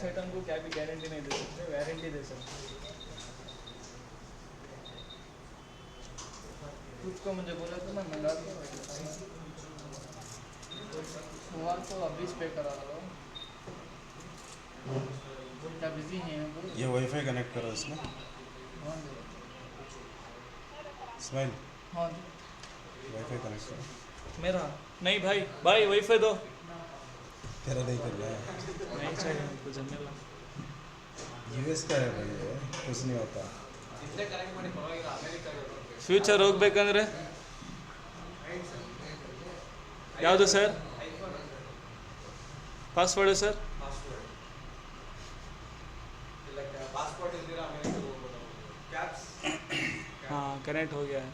Next item को क्या भी गारंटी नहीं दे सकते, वारंटी दे सकते। उसको मुझे बोला तो मैं मंगा दूँगा। सोमवार को अभी पे करा रहा हूँ। क्या बिजी हैं वो? ये वाईफाई कनेक्ट करो इसमें। हाँ जी। स्माइल हाँ जी। वाईफाई कनेक्ट करो। मेरा नहीं भाई, भाई वाईफाई दो। तेरा नहीं कर रहा है। नहीं चाहिए हमको झमेला। यूएस का है भाई, ये कुछ नहीं होता। ಫ್ಯೂಚರ್ ಹೋಗ್ಬೇಕಂದ್ರೆ ಯಾವುದು ಸರ್? Password sir? हाँ कनेक्ट हो गया है।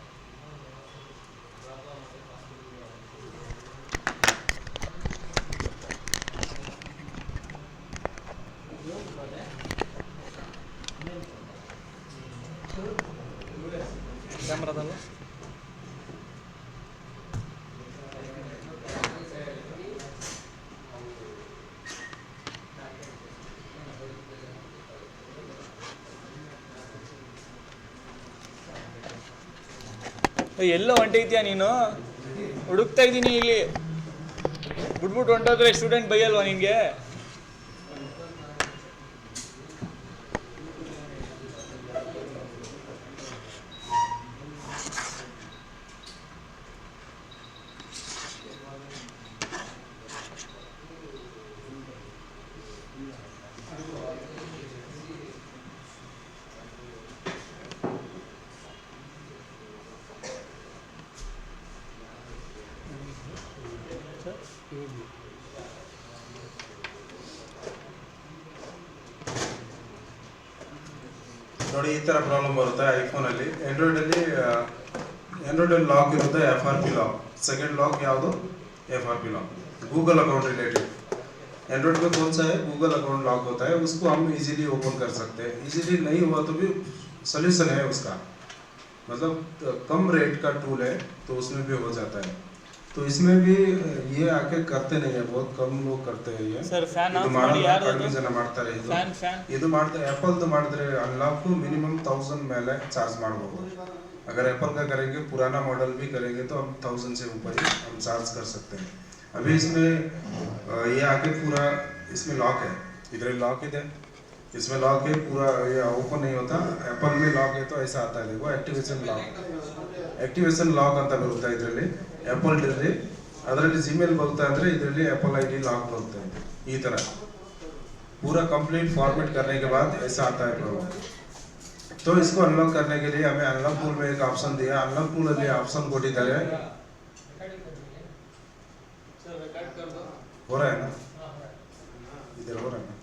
ಕ್ಯಾಮ್ರಾದಲ್ಲ ಎಲ್ಲೋ ಹೊಂಟೈತೀಯ ನೀನು? ಹುಡುಕ್ತಾ ಇದ್ದೀನಿ ಇಲ್ಲಿ. ಬಿಟ್ಬಿಟ್ಟು ಹೊಂಟೋದ್ರೆ ಸ್ಟೂಡೆಂಟ್ ಬೈಯಲ್ವಾ ನಿನಗೆ? ನೋಡಿ ಈ ಥರ ಪ್ರಾಬ್ಲಮ್ ಬರುತ್ತೆ ಐಫೋನಲ್ಲಿ. ಆ್ಯಂಡ್ರಾಯ್ಡಲ್ಲಿ ಲಾಕ್ ಇರುತ್ತೆ, FRP ಲಾಕ್. सेकंड लॉक ಯಾವುದು? FRP lock, Google account related. Android में कौन सा है? गूगल अकाउंट लॉक होता है, उसको हम इजीली ओपन कर सकते हैं। इजीली नहीं हुआ तो भी सोल्यूशन है उसका, मतलब कम रेट का टूल है तो उसमें भी हो जाता है। तो इसमें भी ये आके करते नहीं है, बहुत कम लोग करते हैं ये। ಸರ್ ಫ್ಯಾನ್ ಇದು ಆಫ್ ಮಾಡಿ ಯಾರು? ಕಡಿಮೆ ಜನ ಮಾಡ್ತಾರೆ ಇದು. ಫ್ಯಾನ್ ಇದು ಮಾಡಿದ್ರೆ एप्पल ಮಾಡಿದ್ರೆ अनलॉक मिनिमम 1000 ಮೇಲೆ ಚಾರ್ಜ್ ಮಾಡಬಹುದು। अगर एप्पल का करेंगे, पुराना मॉडल भी करेंगे तो हम 1000 से ऊपर ही हम चार्ज कर सकते हैं। अभी इसमें ये आके पूरा इसमें लॉक है, इधर लॉक है, इसमें लॉक है, पूरा ये ओपन नहीं होता। एप्पल में लॉक है तो ऐसा आता है, देखो एक्टिवेशन लॉक ಅಂತ ಬರುತ್ತೆ ಇದರಲ್ಲಿ एप्पल ನಲ್ಲಿ। ಅದರಲ್ಲಿ जीमेल ಬರುತ್ತೆ ಅಂದ್ರೆ ಇದರಲ್ಲಿ एप्पल ID लॉक ಬರುತ್ತೆ ಈ ತರ। पूरा कंप्लीट फॉर्मेट करने के बाद ऐसा आता है प्रॉब्लम। तो इसको अनलॉक करने के लिए हमें अनलॉक टूल में एक ऑप्शन दिया, अनलॉक टूल ಅಲ್ಲಿ ऑप्शन ಕೊಟ್ಟಿದ್ದಾರೆ। हो रहा है ना? इधर हो रहा है ना?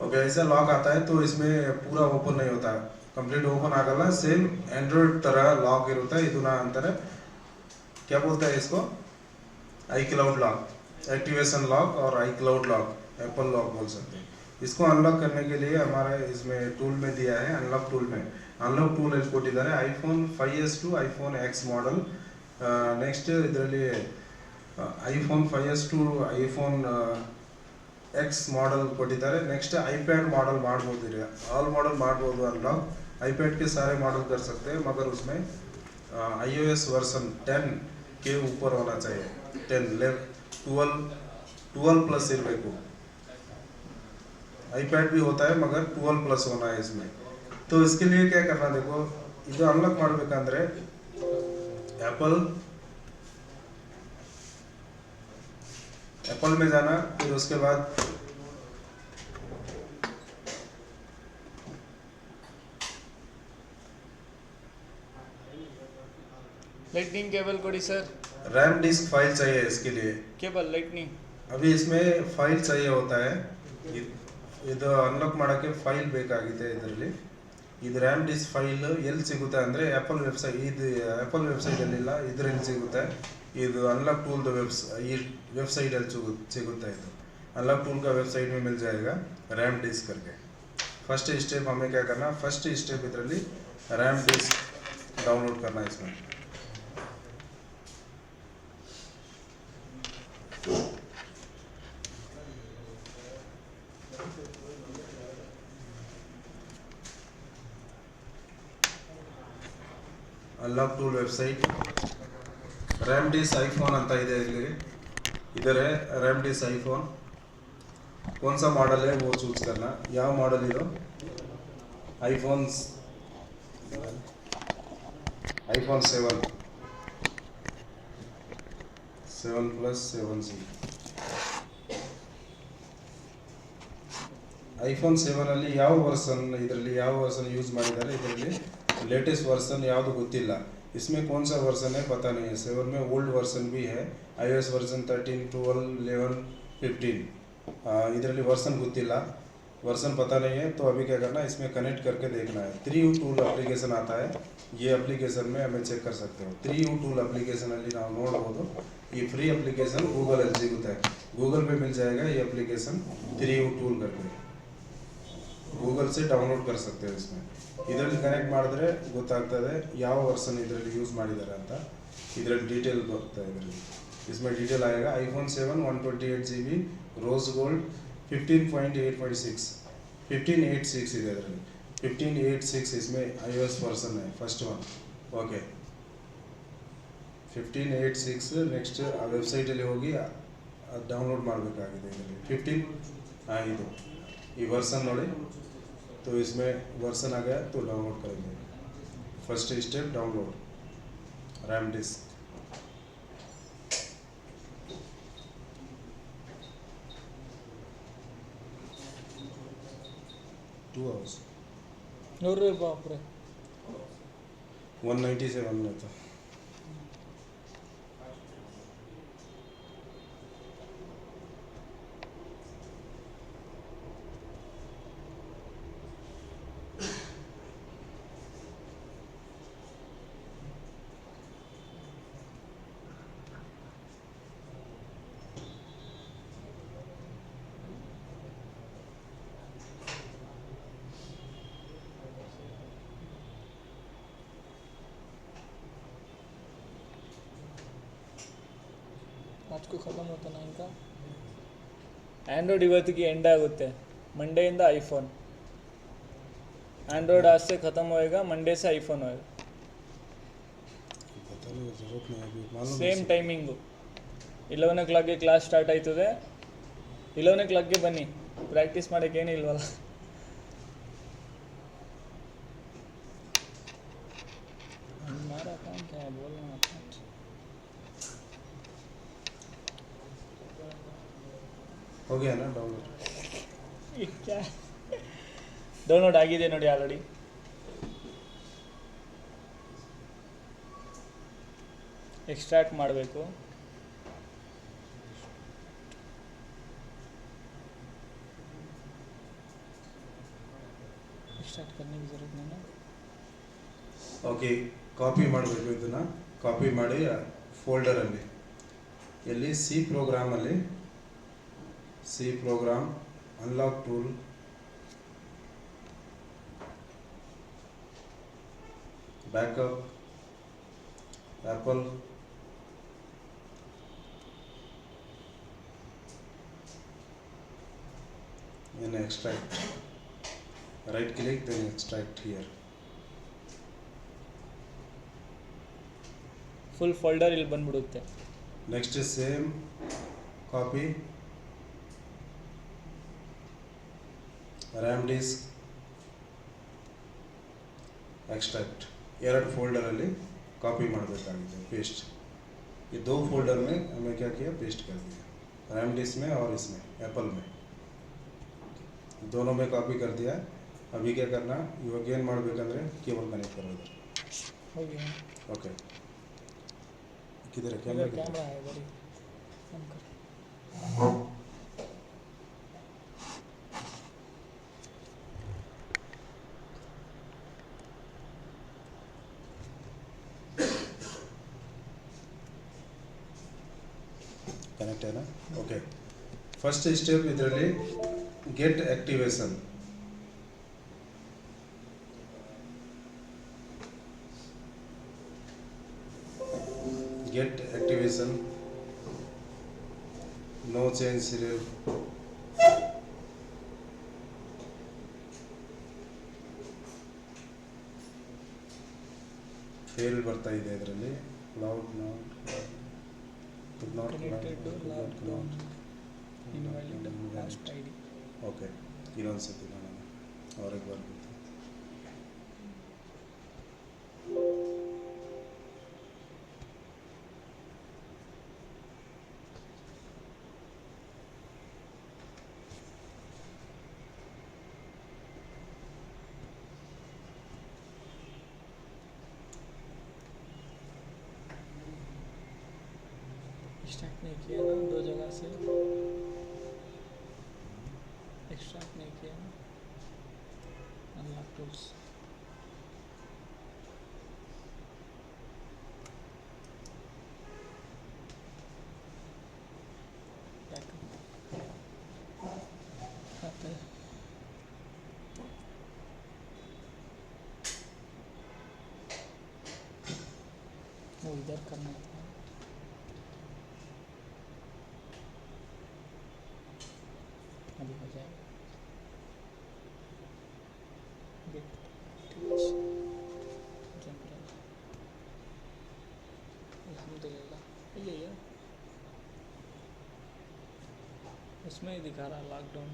ओके, ऐसा लॉक आता है तो इसमें पूरा ओपन नहीं होता, कंप्लीट ओपन ಆಗಲ್ಲ। ಸೇಮ್ ಆಂಡ್ರಾಯ್ಡ್ ತರ लॉक ಇರುತ್ತೆ। ಇದನ್ನ ಅಂತಾರೆ, क्या बोलते हैं इसको? iCloud लॉक, एक्टिवेशन लॉक और iCloud लॉक, एप्पल लॉक बोल सकते हैं। इसको अनलॉक करने के लिए हमारे इसमें टूल में दिया है, अनलॉक टूल में अनलॉक टूल ಕೊಟ್ಟಿದ್ದಾರೆ। iPhone 5s to iPhone X model, next ಇದರಲ್ಲಿ iPhone 5s to iPhone X model ಕೊಟ್ಟಿದ್ದಾರೆ। नेक्स्ट iPad मॉडल ಮಾಡಬಹುದು, ऑल मॉडल ಮಾಡಬಹುದು अनलॉक। iPad के सारे मॉडल कर सकते हैं, मगर उसमें iOS वर्जन 10 के ऊपर होना चाहिए। 12 प्लस इरಬೇಕು। iPad भी होता है मगर 12 प्लस होना है इसमें। तो इसके लिए क्या करना, देखो ಇದು अनलॉक ಮಾಡಬೇಕಂದ್ರೆ एप्पल में जाना, फिर उसके बाद लाइटनिंग केबल कोडी सर। रैम डिस्क फाइल चाहिए इसके लिए। केबल लाइटनिंग अभी इसमें फाइल चाहिए होता है, ಇದು ಅನ್ಲಾಕ್ ಮಾಡೋಕ್ಕೆ ಫೈಲ್ ಬೇಕಾಗಿದೆ ಇದರಲ್ಲಿ। ಇದು ರ್ಯಾಮ್ ಡಿಸ್ಕ್ ಫೈಲ್ ಎಲ್ಲಿ ಸಿಗುತ್ತೆ ಅಂದರೆ ಆ್ಯಪಲ್ ವೆಬ್ಸೈಟ್, ಇದು ಆ್ಯಪಲ್ ವೆಬ್ಸೈಟಲ್ಲಿಲ್ಲ, ಇದರಲ್ಲಿ ಸಿಗುತ್ತೆ। ಇದು अनलॉक टूल द वेबसाइट सिगुता है। अनलॉक टूल का वेबसाइट में मिल जाएगा रैम डिस्क करके। फर्स्ट स्टेप हमें क्या करना, फर्स्ट स्टेप इधरली रैम डिस्क डाउनलोड करना है इसमें। Unlock tool website RAM disk iPhone ಅಂತ ಇದೆ ಇಲ್ಲಿ इधर है रैम डिस आईफोन कौन सा मॉडल है वो चूज करना ಯಾವ मॉडल ಇದು आईफोन 7 plus 7C ಐಫೋನ್ 7 ಅಲ್ಲಿ ಯಾವ ವರ್ಷನ್ ಇದರಲ್ಲಿ ಯಾವ ವರ್ಷನ್ ಯೂಸ್ ಮಾಡಿದ್ದಾರೆ ಇದರಲ್ಲಿ लेटेस्ट वर्जन याद ಗೊತ್ತಿಲ್ಲ इसमें कौन सा वर्जन है पता नहीं है 7 में ओल्ड वर्जन भी है iOS वर्जन 13 12 11 15 ಇದರಲ್ಲಿ वर्जन ಗೊತ್ತಿಲ್ಲ वर्जन पता नहीं है तो अभी क्या करना है इसमें कनेक्ट करके देखना है 3U टूल एप्लीकेशन आता है ये एप्लीकेशन में हमें चेक कर सकते हो 3U टूल एप्लीकेशन ಅಲ್ಲಿ ನಾವು ನೋಡಬಹುದು ये फ्री एप्लीकेशन गूगल ಅಲ್ಲಿ ಸಿಗುತ್ತೆ गूगल पे मिल जाएगा ये एप्लीकेशन 3U टूल करके गूगल से डाउनलोड कर सकते हो इसमें ಇದರಲ್ಲಿ ಕನೆಕ್ಟ್ ಮಾಡಿದ್ರೆ ಗೊತ್ತಾಗ್ತದೆ ಯಾವ ವರ್ಷನ್ ಇದರಲ್ಲಿ ಯೂಸ್ ಮಾಡಿದ್ದಾರೆ ಅಂತ ಇದರಲ್ಲಿ ಡೀಟೇಲ್ ಬರುತ್ತೆ ಇದರಲ್ಲಿ इसमें डिटेल आएगा आईफोन 7 128GB रोज गोल्ड 15.8.6 1586 ಇದೆ ಇದರಲ್ಲಿ 1586 इसमें iOS वर्जन है फर्स्ट वन ओके 1586 नेक्स्ट ಆ ವೆಬ್ಸೈಟ್ ಅಲ್ಲಿ ಹೋಗಿ ಡೌನ್ಲೋಡ್ ಮಾಡಬೇಕಾಗಿದೆ ಇದರಲ್ಲಿ 15 ಇದು ಈ ವರ್ಷನ್ ನೋಡಿ तो इसमें वर्जन आ गया तो डाउनलोड करेंगे first step download RAM disc 2 hours Nuru बाप रे 197 में था आज को ख़त्म होता ना इनका ಆ್ಯಂಡ್ರಾಯ್ಡ್ ಇವತ್ತಿಗೆ ಎಂಡ್ ಆಗುತ್ತೆ ಮಂಡೆಯಿಂದ ಐಫೋನ್ एंड्रॉयड आज से ख़त्म होएगा मंडे से आईफोन होएगा पता नहीं जरूरत नहीं अभी मालूम ಸೇಮ್ ಟೈಮಿಂಗು 11 o'clockಗೆ ಕ್ಲಾಸ್ ಸ್ಟಾರ್ಟ್ ಆಯ್ತದೆ 11 o'clockಗೆ ಬನ್ನಿ ಪ್ರಾಕ್ಟೀಸ್ ಮಾಡೋಕ್ಕೆ ಏನೂ ಇಲ್ವಲ್ಲ हमारा काम क्या है बोलना हो गया ना डाउनलोड क्या ಡೌನ್ಲೋಡ್ ಆಗಿದೆ ನೋಡಿ ಆಲ್ರೆಡಿ ಎಕ್ಸ್ಟ್ರಾಕ್ಟ್ ಮಾಡಬೇಕು ಎಕ್ಸ್ಟ್ರಾಕ್ಟ್ करने की जरूरत नहीं है ಓಕೆ ಕಾಪಿ ಮಾಡಬೇಕು ಇದನ್ನ ಕಾಪಿ ಮಾಡಿ ಫೋಲ್ಡರ್ ಅಲ್ಲಿ ಎಲ್ಲಿ ಸಿ ಪ್ರೋಗ್ರಾಮ್ ಅಲ್ಲಿ C program unlock tool backup Apple then extract right click then extract here full folder ಇಲ್ಲಿ ಬಂದ್ಬಿಡುತ್ತೆ next is same copy RAM disk extract ಎರಡು फोल्डर ಅಲ್ಲಿ कॉपी ಮಾಡಬೇಕಾಗಿದೆ पेस्ट ये दो फोल्डर में हमें क्या किया पेस्ट कर दिया रैम डिस्क में और इसमें एप्पल में दोनों में कॉपी कर दिया अभी क्या करना इವಾಗ ಏನು ಮಾಡಬೇಕಂದ್ರೆ ಕೇಬಲ್ ಕನೆಕ್ಟ್ ಮಾಡೋದು ಹೋಗಿ ओके किधर है कैमरा कैमरा है बड़ी ऑन कर कनेक्ट है ना ओके फर्स्ट स्टेप ಇದರಲ್ಲಿ get activation get activation no change serial fail ಬರ್ತಾ ಇದೆ ಇದರಲ್ಲಿ. Cloud not connected to lockdown invalid host I D. Okay, ಇನ್ನೊಂದು ಸತಿ ಮಾಡೋಣ, ಹೊರಗೆ ಬರ್ಬೋದು. एक्सट्रैक्ट नहीं किया ना, दो जगह से एक्सट्रैक्ट नहीं किया ना. Unlock tools. आता है. वो इधर करना था. अभी हो जाएगा. गेट जनरल अल्हम्दुलिल्लाह. ये उसमें ही दिखा रहा lockdown.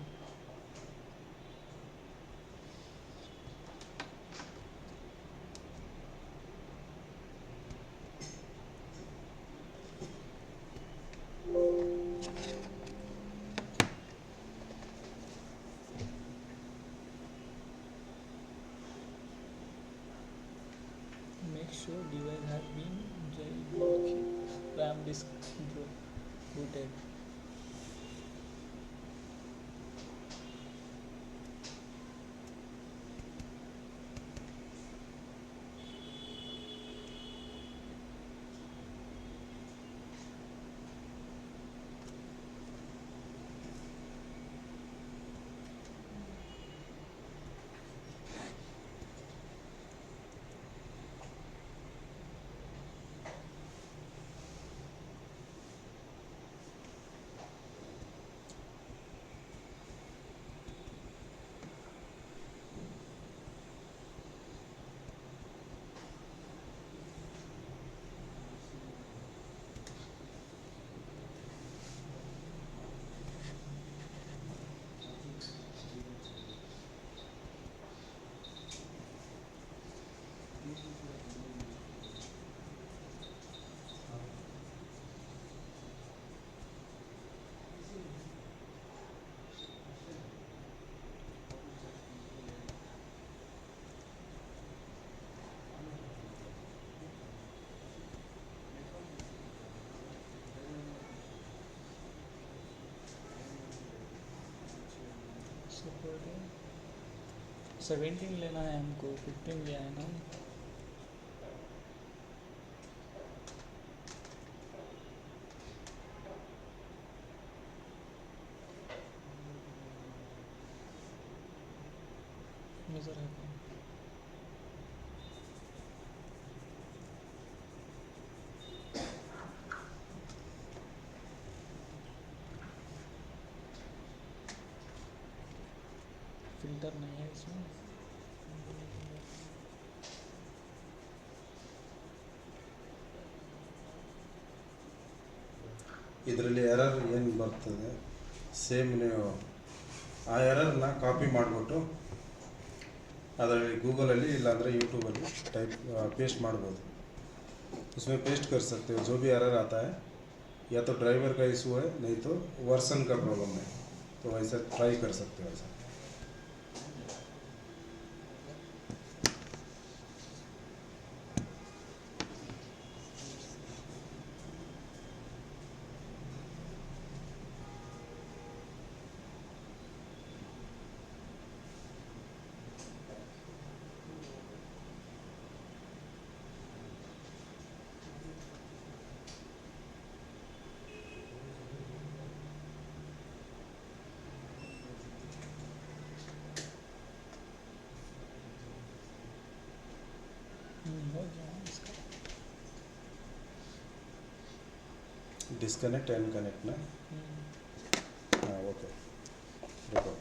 Make sure device has been jailbroken. RAM disk booted. supporting 17 लेना है हमको, 15 लिया है ना. नजर है फिल्टर नहीं है इसमें. ಇದರಲ್ಲಿ ಎರರ್ ಏನು ಬರ್ತದೆ, ಸೇಮ್ ನೀವು ಆ ಎರರ್ನ ಕಾಪಿ ಮಾಡಿಬಿಟ್ಟು ಅದರಲ್ಲಿ गूगलಲ್ಲಿ ಇಲ್ಲಾಂದರೆ यूट्यूबಲ್ಲಿ टाइप पेस्ट ಮಾಡ್ಬೋದು. उसमें पेस्ट कर सकते हो जो भी एरर आता है, या तो ड्राइवर का इशू है, नहीं तो वर्सन का प्रॉब्लम है, तो वैसा ट्राई कर सकते हो ऐसा. हो गया इसका. डिस्कनेक्ट एंड कनेक्ट ना. हाँ ओके, रुको.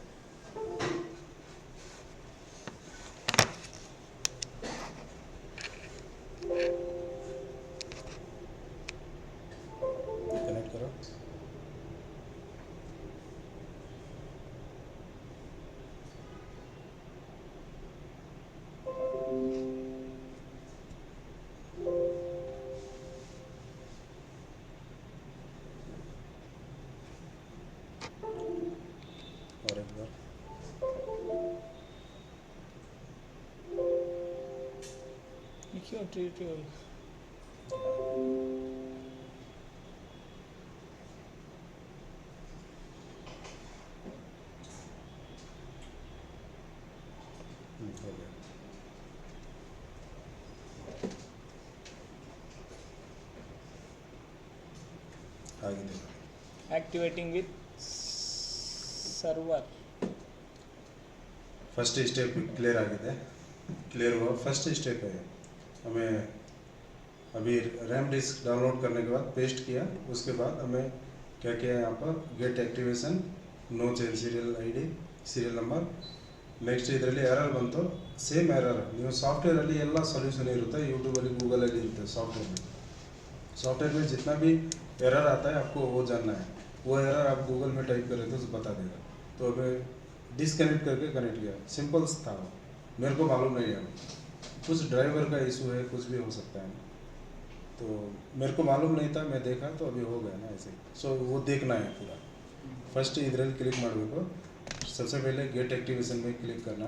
ये क्यों ट्यूटोरियल? हो गया। आगे देखो। Activating with server. First step clear आಗಿದೆ क्लियर हुआ फर्स्ट स्टेप है हमें अभी रैम डिस्क डाउनलोड करने के बाद पेस्ट किया उसके बाद हमें क्या किया यहाँ पर get activation no change serial ID serial number next ಇದರಲ್ಲಿ ಎರರ್ ಬಂತು ಸೇಮ್ ಎರರ್ ನೀವು ಸಾಫ್ಟ್ವೇರಲ್ಲಿ ಎಲ್ಲ ಸೊಲ್ಯೂಷನ್ ಇರುತ್ತೆ ಯೂट्यूबಲ್ಲಿ गूगलಲ್ಲಿ ಇರುತ್ತೆ सॉफ्टवेयर में जितना भी एरर आता है आपको वो जानना है वो एरर आप गूगल में टाइप करें तो बता देगा तो हमें डिसकनेक्ट करके कनेक्ट किया सिंपल था वो मेरे को मालूम नहीं है कुछ ड्राइवर का इशू है कुछ भी हो सकता है तो मेरे को मालूम नहीं था मैं देखा तो अभी हो गया ना ऐसे सो वो देखना है पूरा फर्स्ट इधर क्लिक ಮಾಡಬೇಕು सबसे पहले गेट एक्टिवेशन में क्लिक करना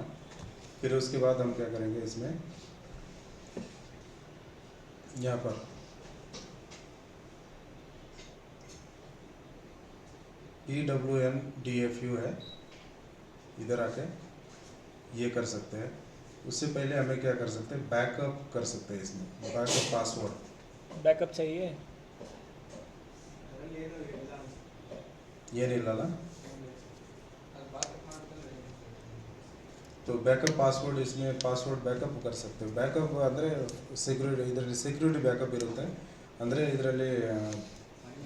फिर उसके बाद हम क्या करेंगे इसमें यहाँ पर PWNDFU है इधर आके ये कर सकते हैं उससे पहले हमें क्या कर सकते हैं बैकअप कर सकते हैं इसमें बैकअप पासवर्ड बैकअप चाहिए. ये नहीं लाना तो बैकअप पासवर्ड इसमें पासवर्ड बैकअप कर सकते हो बैकअप ಅಂದರೆ ಸೆಕ್ಯೂರಿಟಿ ಇದರಲ್ಲಿ ಸೆಕ್ಯೂರಿಟಿ ಬ್ಯಾಕಪ್ ಇರುತ್ತೆ ಅಂದರೆ ಇದರಲ್ಲಿ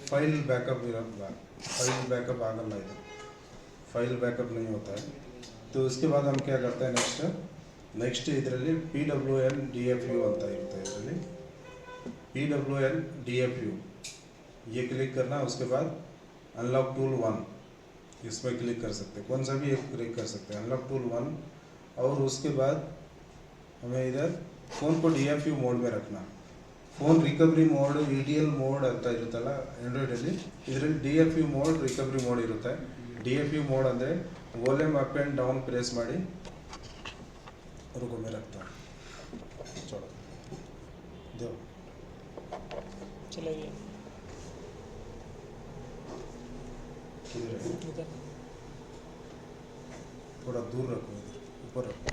ಫೈಲ್ ಬ್ಯಾಕಪ್ ಇರಲ್ಲ फाइल बैकअप ಆಗಲ್ಲ ಇದು फाइल बैकअप नहीं होता है तो उसके बाद हम क्या करते हैं नेक्स्ट ಇದರಲ್ಲಿ PWNDFU ಅಂತ ಇರುತ್ತೆ ಇದರಲ್ಲಿ PWNDFU ये क्लिक करना उसके बाद अनलॉक टूल 1 इसमें क्लिक कर सकते हैं कौन सा भी एक क्लिक कर सकते हैं अनलॉक टूल 1 और उसके बाद हमें इधर फ़ोन को DFU मोड में रखना phone recovery mode ETL mode ಅಂತ ಇರುತ್ತಲ್ಲ ಆ್ಯಂಡ್ರಾಯ್ಡಲ್ಲಿ ಇದರಲ್ಲಿ DFU ಮೋಡ್ ರಿಕವರಿ ಮೋಡ್ ಇರುತ್ತೆ DFU ಮೋಡ್ ಅಂದರೆ ವॉल्यूम ಅಪ್ ಆ್ಯಂಡ್ ಡೌನ್ ಪ್ರೆಸ್ ಮಾಡಿ रुको मैं रखता हूँ छोड़ो दो चलेगी किधर है इधर. थोड़ा दूर रखो इधर ऊपर रखो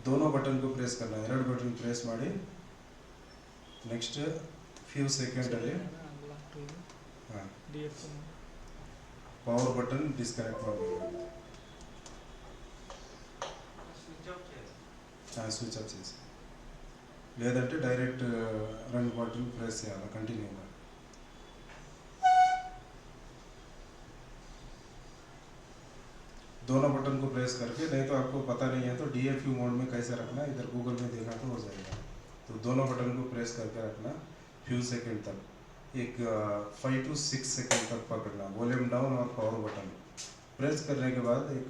दोनों बटन को प्रेस करना है बटन प्रेस ಮಾಡಿ ನೆಕ್ಸ್ಟ್ ಫ್ಯೂ ಸೆಕೆಂಡ್ ಅಲ್ಲಿ ಪವರ್ ಬಟನ್ ಡಿಸ್ಕನೆಕ್ಟ್ ಮಾಡಬೇಕು స్విచ్ ఆఫ్ చేసి లేదంటే డైరెక్ట్ రన్ బటన్ ప్రెస్ చేయాలి కంటిన్యూగా दोनों बटन को प्रेस करके नहीं तो आपको पता नहीं है तो DFU मोड में कैसे रखना इधर गूगल में देखा तो हो जाएगा तो दोनों बटन को प्रेस करके रखना फ्यू सेकंड तक एक 5 to 6 सेकंड तक पकड़ना वॉल्यूम डाउन और पावर बटन प्रेस करने के बाद एक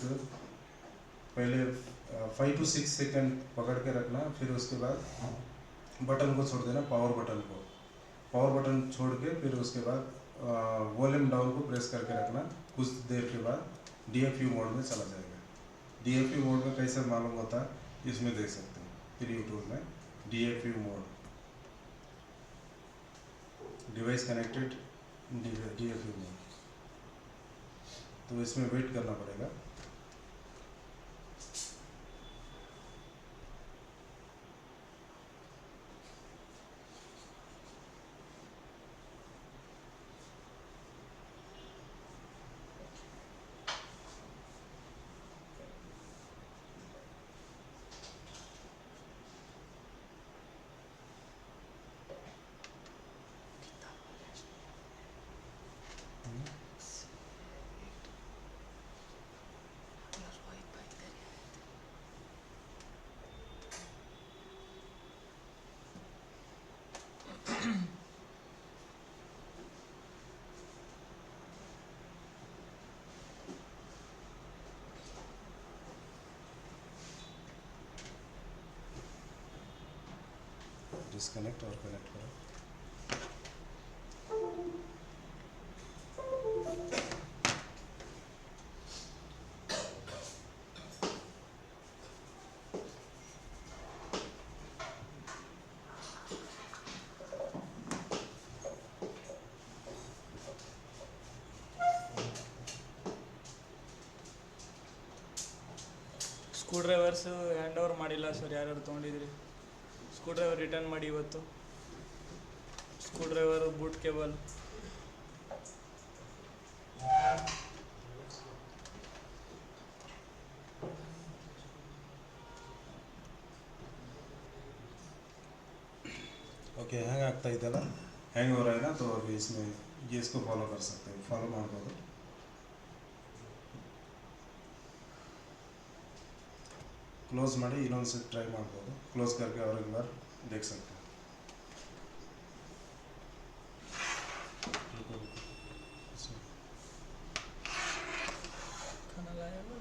पहले 5 to 6 सेकंड पकड़ के रखना फिर उसके बाद बटन को छोड़ देना पावर बटन छोड़ के फिर उसके बाद वॉल्यूम डाउन को प्रेस करके रखना कुछ देर के बाद DFU मोड में चला जाएगा DFU मोड में कैसे मालूम होता है इसमें देख सकते हैं फिर यूट्यूब में DFU mode device connected DFU mode तो इसमें वेट करना पड़ेगा डिस्कनेक्ट और कनेक्ट करो ಸ್ಕ್ರೂ ಡ್ರೈವರ್ಸು ಹ್ಯಾಂಡ್ ಓವರ್ ಮಾಡಿಲ್ಲ ಸರ್, ಯಾರ್ಯಾರು ತೊಗೊಂಡಿದ್ರಿ? ಸ್ಕ್ರೂ ಡ್ರೈವರ್ ರಿಟರ್ನ್ ಮಾಡಿ ಇವತ್ತು. Screw driver, boot cable. Okay hang ಆಗ್ತಾ ಇದೆಲ್ಲ, हैंग हो रहा है ना, तो अभी इसमें ये इसको फॉलो कर सकते हैं, फॉलो ಮಾಡ್ಬೋದು. क्लोज ಮಾಡಿ ಇನ್ನೊಂದು ಸಲ ಟ್ರೈ ಮಾಡ್ಬೋದು. क्लोज करके और एक बार देख सकते हैं. खाना लाया वो?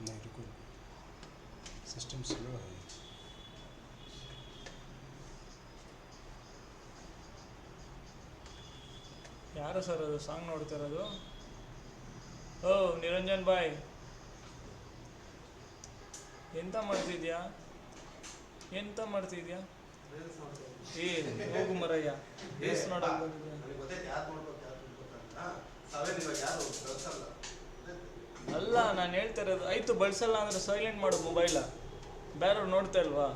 नहीं रुको, सिस्टम स्लो है. ಯಾರು ಸರ್ ಅದು ಸಾಂಗ್ ನೋಡ್ತಿರೋದು? ಓ ನಿರಂಜನ್ ಬಾಯ್, ಎಂತ ಮಾಡ್ತಿದ್ಯಾ? ಎಂತ ಮಾಡ್ತಿದ್ಯಾ? ಏ ಹೋಗು ಮರಯ್ಯ, ರೀಲ್ಸ್ ನೋಡೋದು ಬಂದಿದ್ಯಾ? ಅಲ್ಲ, ನಾನು ಹೇಳ್ತಾ ಇರೋದು, ಆಯಿತು ಬಳಸಲ್ಲ ಅಂದರೆ ಸೈಲೆಂಟ್ ಮಾಡು ಮೊಬೈಲ, ಬೇರೆಯವ್ರು ನೋಡ್ತಾ ಇಲ್ವಾ?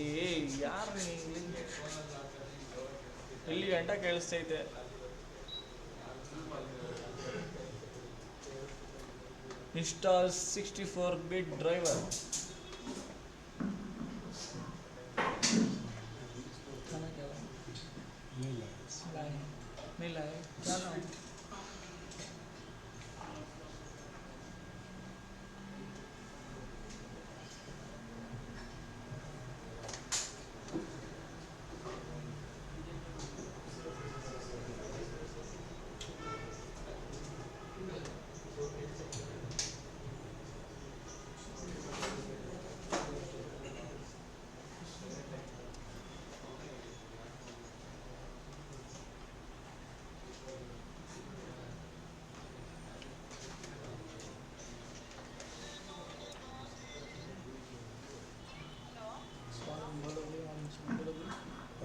ಏ ಯಾರು ಇಲ್ಲಿ ಗಂಟ ಕೇಳಿಸ್ತೈತೆ. Install 64-bit driver. नहीं लाए क्या नाम?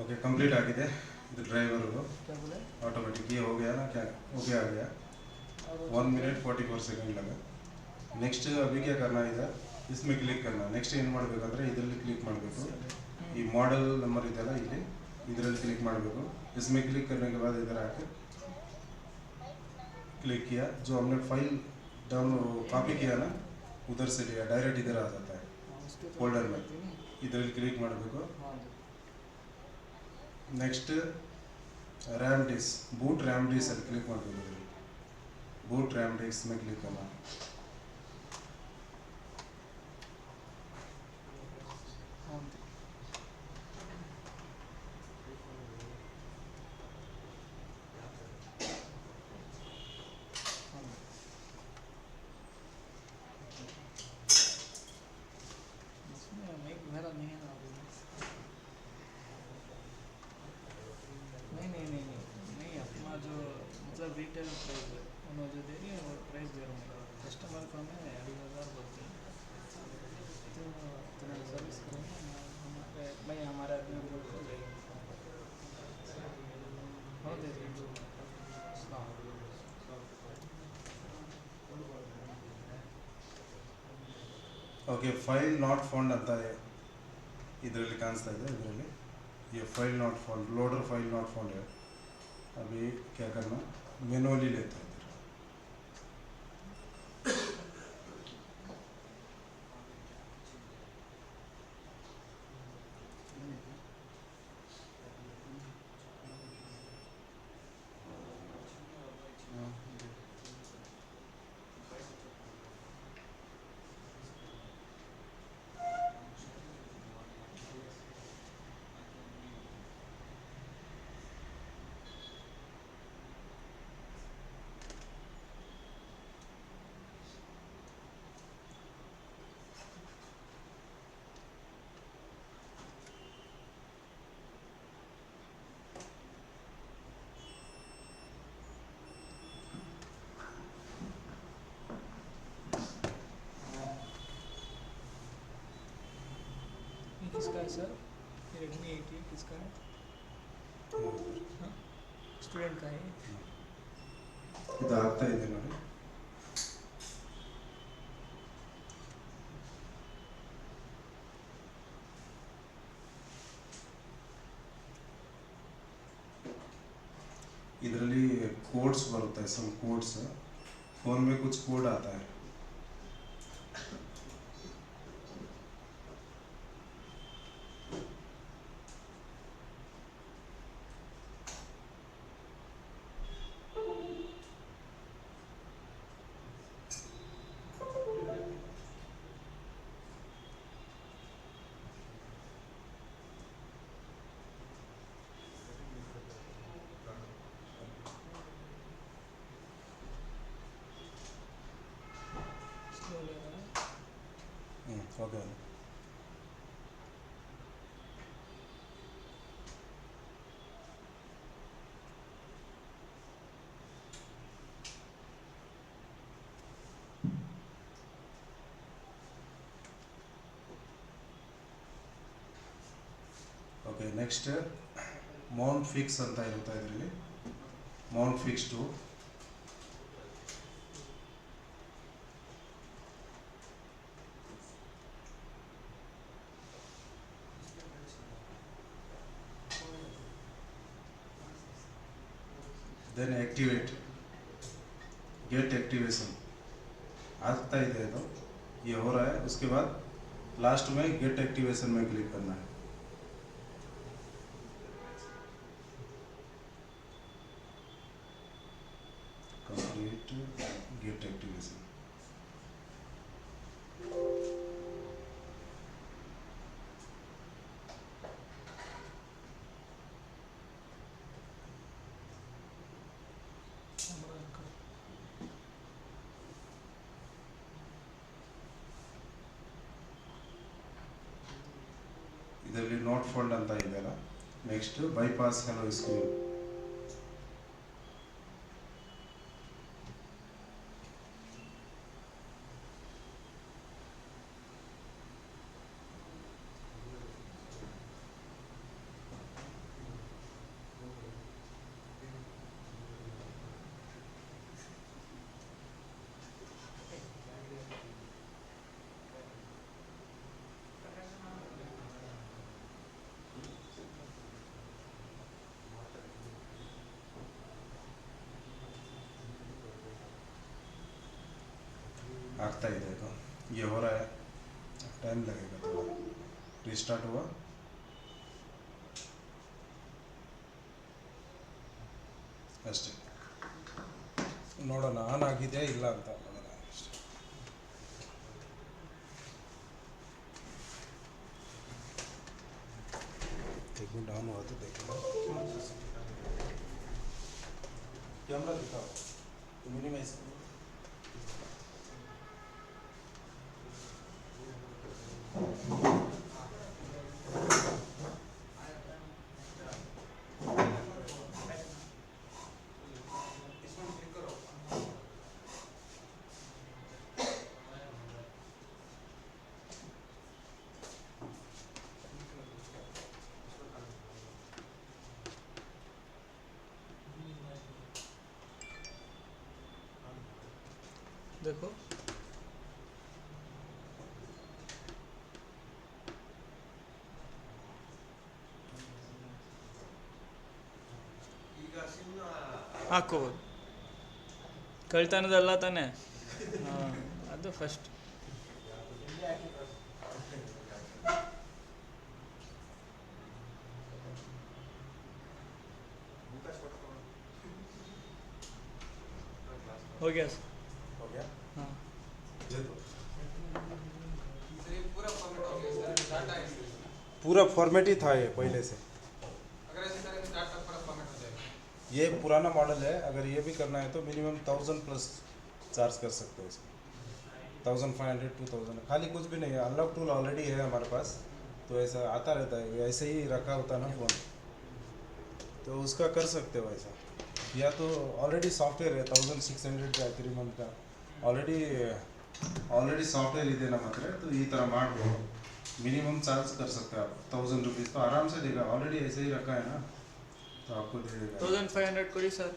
ओके कंप्लीट आಗಿದೆ ಇದು ड्राइवर ऑटोमेटिक ये हो गया ना, क्या ओके आ गया. 1 मिनट 44 सेकंड लगा. नेक्स्ट अभी क्या करना है, इधर इसमें क्लिक करना. नेक्स्ट ಏನು ಮಾಡಬೇಕಂದ್ರೆ ಇದರಲ್ಲಿ ಕ್ಲಿಕ್ ಮಾಡಬೇಕು. ಈ मॉडल नंबर ಇದೆಲ್ಲ ಇಲ್ಲಿ ಇದರಲ್ಲಿ क्लिक ಮಾಡಬೇಕು. इसमें क्लिक करने के बाद इधर आके क्लिक किया, जो हमने फाइल डाउन कॉपी किया ना उधर से लिया, डायरेक्ट इधर आ जाता है फोल्डर में. ಇದರಲ್ಲಿ ಕ್ಲಿಕ್ ಮಾಡಬೇಕು. Next RAM disc, boot RAM disc ಅಲ್ಲಿ ಕ್ಲಿಕ್ ಮಾಡಬೇಕು. बूट रैम डिस्क में क्लिक करना. मेरा नहीं है ना अभी. नहीं अपना जो मतलब रिटेल प्राइस है उन्होंने जो दे रही है वो प्राइस दे रहा हूँ. कस्टमर को मैं 2,500 बोलते हैं, तो इतना सर्विस करेंगे मैं हमारे आदमी को देगा. हो दे रही ओके फाइल नॉट फाउंड ಅಂತ ಇದರಲ್ಲಿ ಕಾಣಿಸ್ತಾ ಇದೆ. ಇದರಲ್ಲಿ ये file not found, loader file not found है. अभी क्या करना, मैनुअली लेते हैं. किसका है सर? रेडमी 88 किसका है? हाँ, स्टूडेंट का है ये? ಇದು ಆಗ್ತಾ ಇದೆ ನೋಡಿ. ಇದರಲ್ಲಿ कोड्स बरता है, सम कोड्स फोन में कुछ कोड आता है. स्लो ले रहा है। Okay. Okay, next mount fix ಅಂತ ಇರುತ್ತೆ ಇದರಲ್ಲಿ. Mount fix to then activate, get activation आता ही तो ये हो रहा है. उसके बाद लास्ट में गेट एक्टिवेशन में क्लिक करना है. Complete get activation. ಇದರಲ್ಲಿ ನೋಟ್ ಫೋಲ್ಡ್ ಅಂತ ಇದೆಯಲ್ಲ. Next bypass hello screen. ಆಗ್ತಾ ಇದೆ ಇದು. ये हो रहा है, टाइम लगेगा थोड़ा. रिस्टार्ट हुआ. ಅಷ್ಟೇ ನೋಡೋಣ ಆನ್ ಆಗಿದೆ ಇಲ್ಲ ಅಂತ. एक मिनट ऑन हुआ तो देखो. कैमरा दिखाओ, मिनिमाइज करो. देखो ಹಾಕೋಬೋದು. ಕಳ್ತನದಲ್ಲ ತಾನೆ? ಹಾಂ, ಅದು ಫಸ್ಟ್. हो गया सर. हो गया. हाँ, दे दो. पूरा फॉर्मेट हो गया सर. डाटा है पूरा फॉर्मेट ही था ये पहले से. अगर ऐसे करेंगे डाटा पूरा फॉर्मेट हो जाएगा. ये पुराना मॉडल है. अगर ये भी करना है तो मिनिमम 1000 प्लस चार्ज कर सकते हो इसमें. 1500 2000 खाली कुछ भी नहीं है. अनलॉक टूल ऑलरेडी है हमारे पास, तो ऐसा आता रहता है. ऐसे ही रखा होता है ना फ़ोन, तो उसका कर सकते हो ऐसा. या तो ऑलरेडी सॉफ्टवेयर है 1600 का 3 मंथ का ऑलरेडी सॉफ्टवेयर ಇದೆ ನಮ್ಮ ಹತ್ರ. तो ಈ ಥರ ಮಾಡ್ಬೋದು. मिनिमम चार्ज कर सकते हैं आप 1000 रुपीज़ तो आराम से देगा, ऑलरेडी ऐसे ही रखा है ना, तो आपको दे देगा। 1500 ಕೊಡಿ ಸರ್.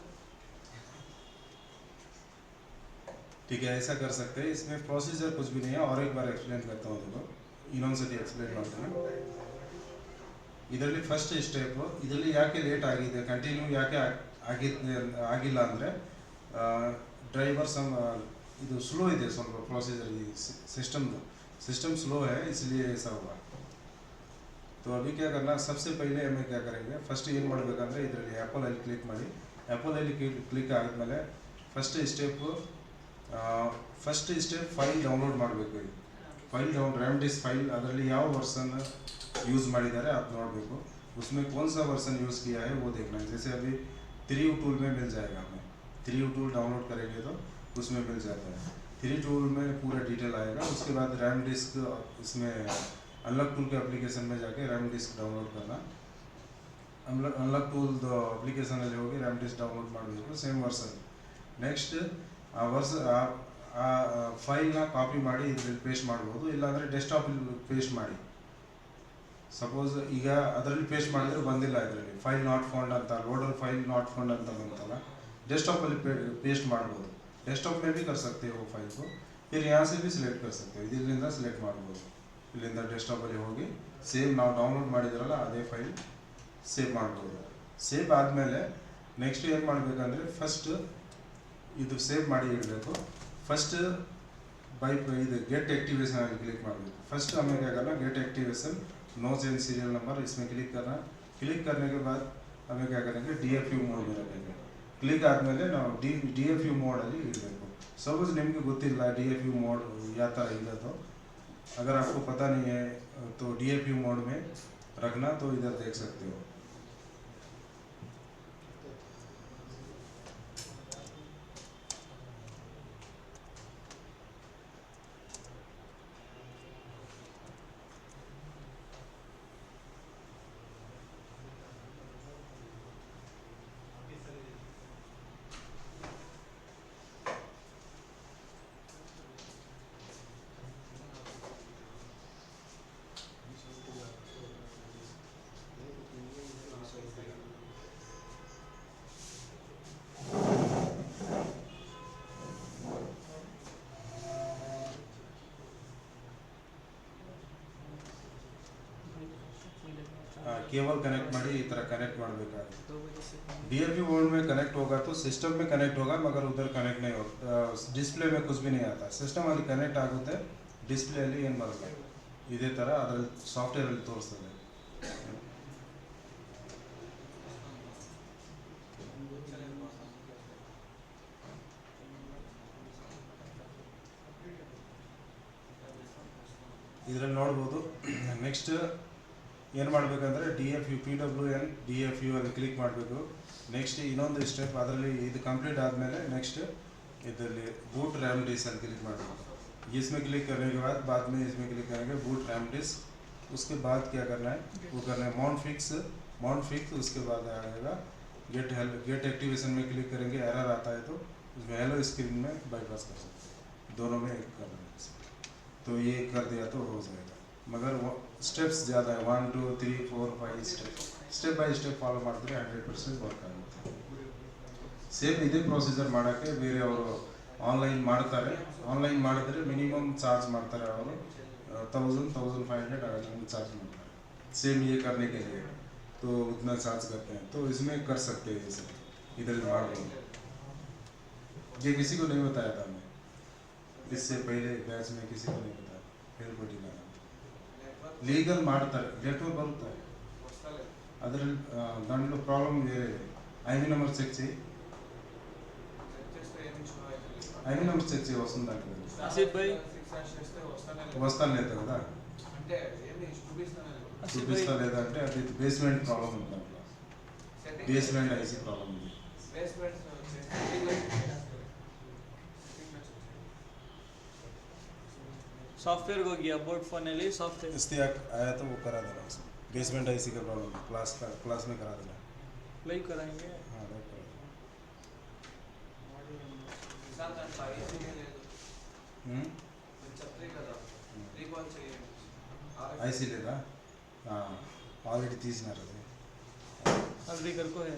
ठीक है, ऐसा कर सकते हैं। इसमें प्रोसीजर कुछ भी नहीं है, और एक बार एक्सप्लेन करता हूँ देखो, ಇನ್ನೊಂದ್ಸತಿ ಎಕ್ಸ್ಪ್ಲೇನ್ ಮಾಡ್ತೀನಿ. ಇದರಲ್ಲಿ ಫಸ್ಟ್ ಸ್ಟೆಪ್, ಇದರಲ್ಲಿ ಯಾಕೆ ಲೇಟ್ ಆಗಿದೆ, ಕಂಟಿನ್ಯೂ ಯಾಕೆ ಆಗಿಲ್ಲ ಅಂದರೆ ड्राइवर सम ಇದು ಸ್ಲೋ ಇದೆ ಸ್ವಲ್ಪ प्रोसीजर, ಈ सिस्टम स्लो है इसलिए ऐसा हुआ. तो अभी क्या करना, सबसे पहले हमें क्या करेंगे, फर्स्ट ಏನು ಮಾಡಬೇಕಂದ್ರೆ ಇದರಲ್ಲಿ ಆ್ಯಪಲ್ ಅಲ್ಲಿ ಕ್ಲಿಕ್ ಮಾಡಿ, ಆ್ಯಪಲ್ ಅಲ್ಲಿ ಕ್ಲಿಕ್ ಆದಮೇಲೆ ಫಸ್ಟ್ ಸ್ಟೆಪ್ ಫೈಲ್ ಡೌನ್ಲೋಡ್ ಮಾಡಬೇಕು. ಫೈಲ್ रैम डिस्क फाइल ಅದರಲ್ಲಿ ಯಾವ वर्जन यूज़ ಮಾಡಿದ್ದಾರೆ ಅದು ನೋಡಬೇಕು. उसमें कौन सा वर्जन यूज़ किया है वो देखना है. जैसे अभी 3U टूल में मिल जाएगा, हमें 3U टूल डाउनलोड करेंगे तो उसमें मिल जाता है. 3U टूल में पूरा डिटेल आएगा. उसके बाद रैम डिस्क, इसमें अनलॉक टूल के एप्लीकेशन में जाके रैम डिस्क डाउनलोड करना. अनलॉक टूल एप्लीकेशन ಅಲ್ಲಿ ಹೋಗಿ रैम डिस्क डाउनलोड ಮಾಡಬೇಕು, ಸೇಮ್ ವರ್ಸನ್. ನೆಕ್ಸ್ಟ್ ಆ ಫೈಲ್ನ ಕಾಪಿ ಮಾಡಿ ಇದರಲ್ಲಿ ಪೇಸ್ಟ್ ಮಾಡ್ಬೋದು, ಇಲ್ಲಾಂದರೆ ಡೆಸ್ಕ್ಟಾಪಲ್ಲಿ ಪೇಸ್ಟ್ ಮಾಡಿ. ಸಪೋಸ್ ಈಗ ಅದರಲ್ಲಿ ಪೇಸ್ಟ್ ಮಾಡಿದ್ರೆ ಬಂದಿಲ್ಲ, ಇದರಲ್ಲಿ ಫೈಲ್ ನಾಟ್ ಫೌಂಡ್ ಅಂತ, ಲೋಡರ್ ಫೈಲ್ ನಾಟ್ ಫೌಂಡ್ ಅಂತ ಬಂತಲ್ಲ, डेस्कटॉप पेस्ट ಮಾಡ್ಬೋದು. डेस्कटॉप में भी कर सकते हो फाइल को, फिर यहाँ से भी सिलेक्ट कर सकते हो. ಇದರಿಂದ ಸಿಲೆಕ್ಟ್ ಮಾಡ್ಬೋದು, ಇಲ್ಲಿಂದ ಡೆಸ್ಕ್ಟಾಪ್ ಅಲ್ಲಿ ಹೋಗಿ ಸೇಮ್ ನಾವು ಡೌನ್ಲೋಡ್ ಮಾಡಿದ್ರಲ್ಲ ಅದೇ ಫೈಲ್ ಸೇವ್ ಮಾಡ್ಬೋದು. ಸೇವ್ ಆದಮೇಲೆ ನೆಕ್ಸ್ಟ್ ಏನು ಮಾಡಬೇಕಂದ್ರೆ, ಫಸ್ಟ್ ಇದು ಸೇವ್ ಮಾಡಿ ಇಡಬೇಕು. फर्स्ट बाई ಇದು गेट एक्टिवेशन ಅಲ್ಲಿ क्लिक ಮಾಡಬೇಕು. फर्स्ट हमें क्या करना, get activation no change serial number, इसमें क्लिक करना. क्लिक करने के बाद हमें क्या करेंगे, DFU मोड में रखेंगे. क्लिक ಆದಮೇಲೆ ನಾವು DFU मोड ಅಲ್ಲಿ ಇಡಬೇಕು. सपोज ನಿಮಗೆ ಗೊತ್ತಿಲ್ಲ DFU मोड ಯಾವ ಥರ ಇದೆ, तो अगर आपको पता नहीं है तो DFU मोड में रखना, तो इधर देख सकते हो. केबल कनेक्ट ಮಾಡಿ ಈ ತರ कनेक्ट ಮಾಡಬೇಕಾಗುತ್ತೆ. DFU मोड में कनेक्ट होगा तो सिस्टम में कनेक्ट होगा, मगर उधर कनेक्ट नहीं होगा, डिस्प्ले में कुछ भी नहीं आता. सिस्टम ಅಲ್ಲಿ कनेक्ट ಆಗುತ್ತೆ, ಡಿಸ್ಪ್ಲೇ ಅಲ್ಲಿ ಏನು ಬರಲ್ಲ. ಇದೇ ತರ ಅದರಲ್ಲಿ ಸಾಫ್ಟ್ವೇರ್ ಅಲ್ಲಿ ತೋರಿಸ್ತದೆ. ಇದರಲ್ಲಿ ನೋಡಬಹುದು. ನೆಕ್ಸ್ಟ್ ಏನು ಮಾಡಬೇಕಂದ್ರೆ DFU PWN DFU ಅಲ್ಲಿ ಕ್ಲಿಕ್ ಮಾಡಬೇಕು. ನೆಕ್ಸ್ಟ್ ಇನ್ನೊಂದು ಸ್ಟೆಪ್, ಅದರಲ್ಲಿ ಇದು ಕಂಪ್ಲೀಟ್ ಆದಮೇಲೆ ನೆಕ್ಸ್ಟ್ ಇದರಲ್ಲಿ बूट रैम डिस्क ಅಲ್ಲಿ ಕ್ಲಿಕ್ ಮಾಡಬೇಕು. इसमें क्लिक करने के बाद में इसमें क्लिक करेंगे बूट रैम डिस्क. उसके बाद क्या करना है, वो करना है माउंट फिक्स. उसके बाद आएगा गेट एक्टिवेशन में क्लिक करेंगे. एरर आता है तो उसमें हेलो स्क्रीन में बाईपास कर सकते हैं, दोनों में एक कर देंगे. तो ये कर दिया तो हो जाएगा, मगर स्टेप्स ज़्यादा है, 1 2 3 4 5 स्टेप बाय स्टेप फॉलो ಮಾಡಿದ್ರೆ 100% ವರ್ಕ್ ಆಗುತ್ತೆ. ಸೇಮ್ ಇದೇ ಪ್ರೊಸೀಜರ್ ಮಾಡೋಕ್ಕೆ ಬೇರೆ ಅವರು ಆನ್ಲೈನ್ ಮಾಡ್ತಾರೆ. ಆನ್ಲೈನ್ ಮಾಡಿದ್ರೆ ಮಿನಿಮಮ್ ಚಾರ್ಜ್ ಮಾಡ್ತಾರೆ ಅವರು 1000-1500 आगे चार्ज ಮಾಡ್ತಾರೆ. सेम ये करने के लिए तो उतना चार्ज करते हैं. तो इसमें कर सकते हैं, इसे इधर मार लेंगे. ये किसी को नहीं बताया था मैं, इससे पहले बैच में किसी को नहीं बताया. फिर बड़ी लीगल ಮಾಡ್ತಾರೆ, ನೆಟ್ವರ್ಕ್ ಬರುತ್ತೆ ಅದರಲ್ಲಿ. దాంట్లో ప్రాబ్లం వేరే. ఐవి నెంబర్ చెక్ చేయి, ఐవి నెంబర్ చెక్ చేయి, వస్తుంది దాంట్లో. వస్తాను లేదా కదా, చూపిస్తా లేదా అంటే అది బేస్మెంట్ ప్రాబ్లం ఉంది దాంట్లో. బేస్మెంట్ ఐసీ ప్రాబ్లం ఉంది. सॉफ्टवेयर को गया बोर्ड फोन ले सॉफ्टवेयर इस्तेक आया तो वो करा देना उसमें. बेसमेंट आईसी का प्रॉब्लम है, क्लास में करा देना. लाइव कराएंगे. हाँ लाइव करा देना. ఐసీ లేదా ఆల్రెడీ తీసినారు అది ऑलरेडी कर को है